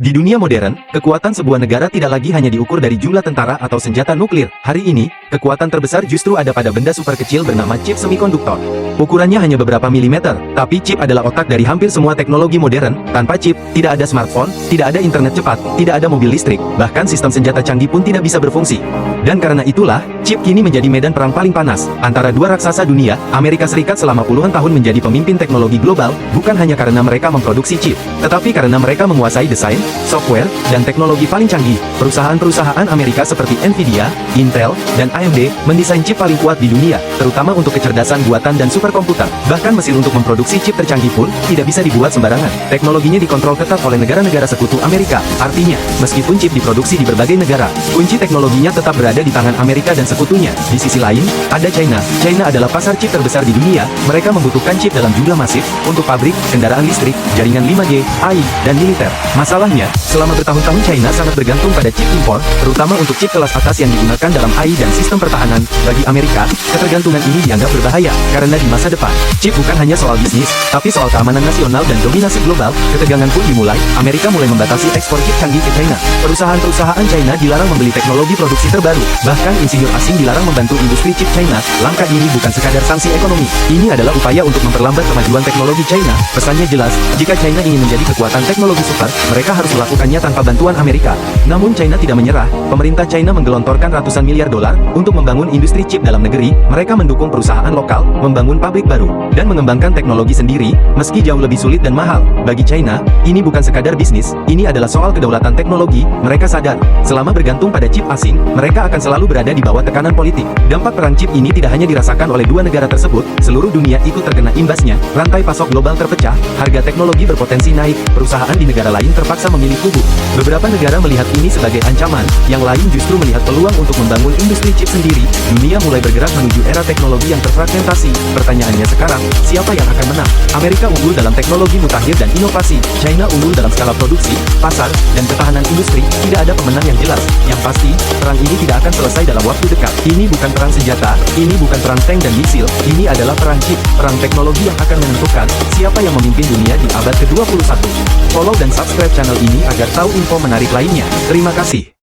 Di dunia modern, kekuatan sebuah negara tidak lagi hanya diukur dari jumlah tentara atau senjata nuklir. Hari ini, kekuatan terbesar justru ada pada benda super kecil bernama chip semikonduktor. Ukurannya hanya beberapa milimeter, tapi chip adalah otak dari hampir semua teknologi modern. Tanpa chip, tidak ada smartphone, tidak ada internet cepat, tidak ada mobil listrik, bahkan sistem senjata canggih pun tidak bisa berfungsi. Dan karena itulah, chip kini menjadi medan perang paling panas antara dua raksasa dunia. Amerika Serikat selama puluhan tahun menjadi pemimpin teknologi global, bukan hanya karena mereka memproduksi chip, tetapi karena mereka menguasai desain, software, dan teknologi paling canggih. Perusahaan-perusahaan Amerika seperti Nvidia, Intel, dan AMD mendesain chip paling kuat di dunia, terutama untuk kecerdasan buatan dan superkomputer. Bahkan mesin untuk memproduksi chip tercanggih pun tidak bisa dibuat sembarangan. Teknologinya dikontrol ketat oleh negara-negara sekutu Amerika. Artinya, meskipun chip diproduksi di berbagai negara, kunci teknologinya tetap berada di tangan Amerika dan sekutunya. Di sisi lain, ada China. China adalah pasar chip terbesar di dunia. Mereka membutuhkan chip dalam jumlah masif untuk pabrik, kendaraan listrik, jaringan 5G, AI, dan militer. Masalahnya, selama bertahun-tahun China sangat bergantung pada chip impor, terutama untuk chip kelas atas yang digunakan dalam AI dan sistem pertahanan. Bagi Amerika, ketergantungan ini dianggap berbahaya, karena di masa depan, chip bukan hanya soal bisnis, tapi soal keamanan nasional dan dominasi global. Ketegangan pun dimulai, Amerika mulai membatasi ekspor chip canggih ke China. Perusahaan-perusahaan China dilarang membeli teknologi produksi terbaru, bahkan insinyur asing dilarang membantu industri chip China. Langkah ini bukan sekadar sanksi ekonomi, ini adalah upaya untuk memperlambat kemajuan teknologi China. Pesannya jelas, jika China ingin menjadi kekuatan teknologi super, mereka harus melakukannya tanpa bantuan Amerika. Namun China tidak menyerah. Pemerintah China menggelontorkan ratusan miliar dolar untuk membangun industri chip dalam negeri. Mereka mendukung perusahaan lokal, membangun pabrik baru, dan mengembangkan teknologi sendiri, meski jauh lebih sulit dan mahal. Bagi China, ini bukan sekadar bisnis, ini adalah soal kedaulatan teknologi. Mereka sadar, selama bergantung pada chip asing, mereka akan selalu berada di bawah tekanan politik. Dampak perang chip ini tidak hanya dirasakan oleh dua negara tersebut, seluruh dunia ikut terkena imbasnya. Rantai pasok global terpecah, harga teknologi berpotensi naik, perusahaan di negara lain terpaksa memilih kubu. Beberapa negara melihat ini sebagai ancaman, yang lain justru melihat peluang untuk membangun industri chip sendiri. Dunia mulai bergerak menuju era teknologi yang terfragmentasi. Pertanyaannya sekarang, siapa yang akan menang? Amerika unggul dalam teknologi mutakhir dan inovasi. China unggul dalam skala produksi, pasar, dan ketahanan industri. Tidak ada pemenang yang jelas. Yang pasti, perang ini tidak akan selesai dalam waktu dekat. Ini bukan perang senjata, ini bukan perang tank dan misil. Ini adalah perang chip, perang teknologi yang akan menentukan siapa yang memimpin dunia di abad ke-21. Follow dan subscribe channel ini agar tahu info menarik lainnya. Terima kasih.